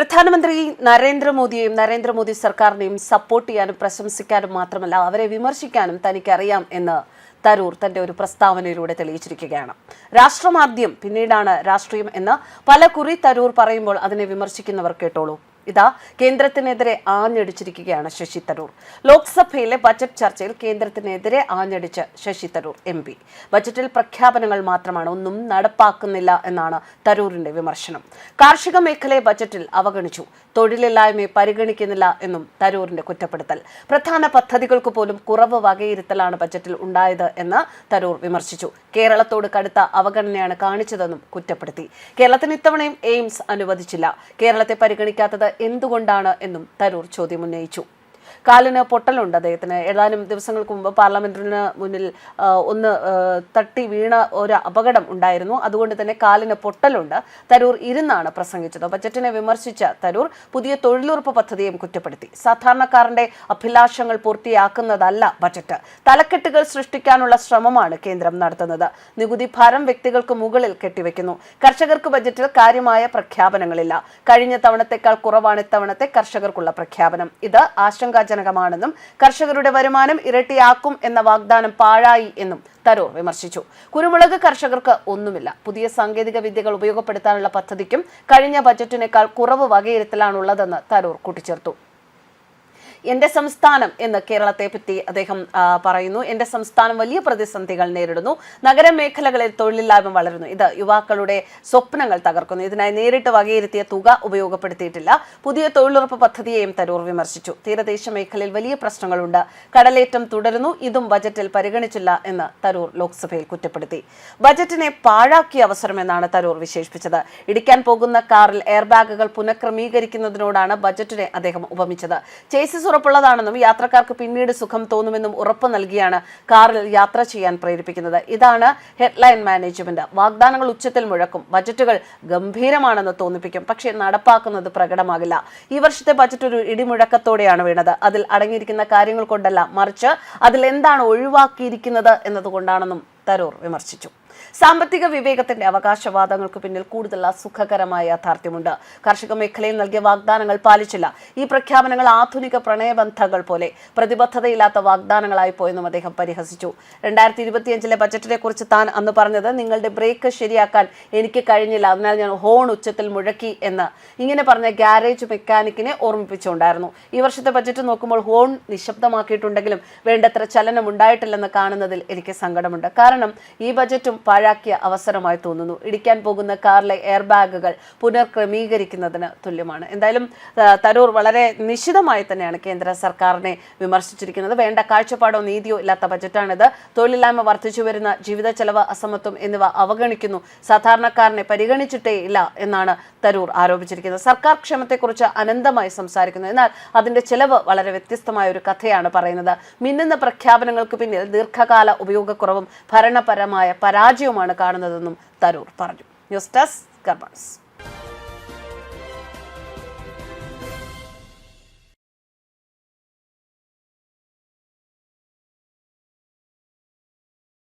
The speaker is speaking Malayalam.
പ്രധാനമന്ത്രി നരേന്ദ്രമോദിയെയും നരേന്ദ്രമോദി സർക്കാരിനെയും സപ്പോർട്ട് ചെയ്യാനും പ്രശംസിക്കാനും മാത്രമല്ല അവരെ വിമർശിക്കാനും തനിക്കറിയാം എന്ന് തരൂർ തന്റെ ഒരു പ്രസ്താവനയിലൂടെ തെളിയിച്ചിരിക്കുകയാണ്. രാഷ്ട്രമാദ്യം പിന്നീടാണ് രാഷ്ട്രീയം എന്ന് പലകുറി തരൂർ പറയുമ്പോൾ അതിനെ വിമർശിക്കുന്നവർ കേട്ടോളൂ. ഇതാ കേന്ദ്രത്തിനെതിരെ ആഞ്ഞടിച്ചിരിക്കുകയാണ് ശശി തരൂർ. ലോക്സഭയിലെ ബജറ്റ് ചർച്ചയിൽ കേന്ദ്രത്തിനെതിരെ ആഞ്ഞടിച്ച് ശശി തരൂർ MP. ബജറ്റിൽ പ്രഖ്യാപനങ്ങൾ മാത്രമാണ്, ഒന്നും നടപ്പാക്കുന്നില്ല എന്നാണ് തരൂരിന്റെ വിമർശനം. കാർഷിക മേഖലയെ ബജറ്റിൽ അവഗണിച്ചു, തൊഴിലില്ലായ്മയെ പരിഗണിക്കുന്നില്ല എന്നും തരൂരിന്റെ കുറ്റപ്പെടുത്തൽ. പ്രധാന പദ്ധതികൾക്ക് പോലും കുറവ് വകയിരുത്തലാണ് ബജറ്റിൽ ഉണ്ടായത് എന്ന് തരൂർ വിമർശിച്ചു. കേരളത്തോട് കടുത്ത അവഗണനയാണ് കാണിച്ചതെന്നും കുറ്റപ്പെടുത്തി. കേരളത്തിന് ഇത്തവണയും എയിംസ് അനുവദിച്ചില്ല. കേരളത്തെ പരിഗണിക്കാത്തത് എന്തുകൊണ്ടാണ് എന്നും തരൂർ ചോദ്യമുന്നയിച്ചു. കാലിന് പൊട്ടലുണ്ട് അദ്ദേഹത്തിന്. ഏതാനും ദിവസങ്ങൾക്ക് മുമ്പ് പാർലമെന്റിന് മുന്നിൽ ഒന്ന് തട്ടി വീണ ഒരു അപകടം ഉണ്ടായിരുന്നു. അതുകൊണ്ട് തന്നെ കാലിന് പൊട്ടലുണ്ട്. തരൂർ ഇരുന്നാണ് പ്രസംഗിച്ചത്. ബജറ്റിനെ വിമർശിച്ച തരൂർ പുതിയ തൊഴിലുറപ്പ് പദ്ധതിയും കുറ്റപ്പെടുത്തി. സാധാരണക്കാരന്റെ അഭിലാഷങ്ങൾ പൂർത്തിയാക്കുന്നതല്ല ബജറ്റ്, തലക്കെട്ടുകൾ സൃഷ്ടിക്കാനുള്ള ശ്രമമാണ് കേന്ദ്രം നടത്തുന്നത്. നികുതി ഭാരം വ്യക്തികൾക്ക് മുകളിൽ കെട്ടിവെക്കുന്നു. കർഷകർക്ക് ബജറ്റിൽ കാര്യമായ പ്രഖ്യാപനങ്ങളില്ല. കഴിഞ്ഞ തവണത്തെക്കാൾ കുറവാണ് ഇത്തവണത്തെ കർഷകർക്കുള്ള പ്രഖ്യാപനം. ഇത് ആശങ്കാജനകമാണെന്നും കർഷകരുടെ വരുമാനം ഇരട്ടിയാക്കും എന്ന വാഗ്ദാനം പാഴായി എന്നും തരൂർ വിമർശിച്ചു. കുരുമുളക് കർഷകർക്ക് ഒന്നുമില്ല. പുതിയ സാങ്കേതിക വിദ്യകൾ ഉപയോഗപ്പെടുത്താനുള്ള പദ്ധതിക്കും കഴിഞ്ഞ ബജറ്റിനേക്കാൾ കുറവ് വകയിരുത്തലാണുള്ളതെന്ന് തരൂർ കൂട്ടിച്ചേർത്തു. എന്റെ സംസ്ഥാനം എന്ന് കേരളത്തെ പറ്റി അദ്ദേഹം പറയുന്നു. എന്റെ സംസ്ഥാനം വലിയ പ്രതിസന്ധികൾ നേരിടുന്നു. നഗരമേഖലകളിൽ തൊഴിലില്ലായ്മ വളരുന്നു. ഇത് യുവാക്കളുടെ സ്വപ്നങ്ങൾ തകർക്കുന്നു. ഇതിനായി നേരിട്ട് വകയിരുത്തിയ തുക ഉപയോഗപ്പെടുത്തിയിട്ടില്ല. പുതിയ തൊഴിലുറപ്പ് പദ്ധതിയെയും തരൂർ വിമർശിച്ചു. തീരദേശ മേഖലയിൽ വലിയ പ്രശ്നങ്ങളുണ്ട്. കടലേറ്റം തുടരുന്നു. ഇതും ബജറ്റിൽ പരിഗണിച്ചില്ല എന്ന് തരൂർ ലോക്സഭയിൽ കുറ്റപ്പെടുത്തി. ബജറ്റിനെ പാഴാക്കിയ അവസരമെന്നാണ് തരൂർ വിശേഷിപ്പിച്ചത്. ഇടിക്കാൻ പോകുന്ന കാറിൽ എയർ ബാഗുകൾ പുനഃക്രമീകരിക്കുന്നതിനോടാണ് ബജറ്റിനെ അദ്ദേഹം ഉപമിച്ചത്. ചേസിസ് ഉറപ്പുള്ളതാണെന്നും യാത്രക്കാർക്ക് പിന്നീട് സുഖം തോന്നുമെന്നും ഉറപ്പ് നൽകിയാണ് കാറിൽ യാത്ര ചെയ്യാൻ പ്രേരിപ്പിക്കുന്നത്. ഇതാണ് ഹെഡ്ലൈൻ മാനേജ്മെന്റ്. വാഗ്ദാനങ്ങൾ ഉച്ചത്തിൽ മുഴക്കും, ബജറ്റുകൾ ഗംഭീരമാണെന്ന് തോന്നിപ്പിക്കും, പക്ഷേ നടപ്പാക്കുന്നത് പ്രകടമാകില്ല. ഈ വർഷത്തെ ബജറ്റ് ഒരു ഇടിമുഴക്കത്തോടെയാണ് വീണത്. അതിൽ അടങ്ങിയിരിക്കുന്ന കാര്യങ്ങൾ കൊണ്ടല്ല, മറിച്ച് അതിൽ എന്താണ് ഒഴിവാക്കിയിരിക്കുന്നത് എന്നതുകൊണ്ടാണെന്നും തരൂർ വിമർശിച്ചു. സാമ്പത്തിക വിവേകത്തിന്റെ അവകാശവാദങ്ങൾക്ക് പിന്നിൽ കൂടുതൽ അസുഖകരമായ യാഥാർത്ഥ്യമുണ്ട്. കാർഷിക മേഖലയിൽ നൽകിയ വാഗ്ദാനങ്ങൾ പാലിച്ചില്ല. ഈ പ്രഖ്യാപനങ്ങൾ ആധുനിക പ്രണയബന്ധങ്ങൾ പോലെ പ്രതിബദ്ധതയില്ലാത്ത വാഗ്ദാനങ്ങളായി പോയെന്നും അദ്ദേഹം പരിഹസിച്ചു. 2025 ബജറ്റിനെ കുറിച്ച് താൻ അന്ന് പറഞ്ഞത്, നിങ്ങളുടെ ബ്രേക്ക് ശരിയാക്കാൻ എനിക്ക് കഴിഞ്ഞില്ല, അതിനാൽ ഞാൻ ഹോൺ ഉച്ചത്തിൽ മുഴക്കി എന്ന് ഇങ്ങനെ പറഞ്ഞ ഗ്യാരേജ് മെക്കാനിക്കിനെ ഓർമ്മിപ്പിച്ചുകൊണ്ടായിരുന്നു. ഈ വർഷത്തെ ബജറ്റ് നോക്കുമ്പോൾ ഹോൺ നിശബ്ദമാക്കിയിട്ടുണ്ടെങ്കിലും വേണ്ടത്ര ചലനം ഉണ്ടായിട്ടില്ലെന്ന് കാണുന്നതിൽ എനിക്ക് സങ്കടമുണ്ട്. കാരണം ഈ ബജറ്റും പാഴാക്കിയ അവസരമായി തോന്നുന്നു. ഇടിക്കാൻ പോകുന്ന കാറിലെ എയർ ബാഗുകൾ പുനർക്രമീകരിക്കുന്നതിന് തുല്യമാണ്. എന്തായാലും തരൂർ വളരെ നിശിതമായി തന്നെയാണ് കേന്ദ്ര സർക്കാരിനെ വിമർശിച്ചിരിക്കുന്നത്. വേണ്ട കാഴ്ചപ്പാടോ നീതിയോ ഇല്ലാത്ത ബജറ്റാണിത്. തൊഴിലില്ലായ്മ വർദ്ധിച്ചു വരുന്ന ജീവിത ചെലവ്, അസമത്വം എന്നിവ അവഗണിക്കുന്നു. സാധാരണക്കാരനെ പരിഗണിച്ചിട്ടേ ഇല്ല എന്നാണ് തരൂർ ആരോപിച്ചിരിക്കുന്നത്. സർക്കാർ ക്ഷേമത്തെക്കുറിച്ച് അനന്തമായി സംസാരിക്കുന്നു, എന്നാൽ അതിന്റെ ചെലവ് വളരെ വ്യത്യസ്തമായ ഒരു കഥയാണ് പറയുന്നത്. മിന്നുന്ന പ്രഖ്യാപനങ്ങൾക്ക് പിന്നിൽ ദീർഘകാല ഉപയോഗക്കുറവും ഭരണപരമായ പരാജയവുമാണ് കാണുന്നതെന്നും തരൂർ പറഞ്ഞു. News desk കർബൺസ്.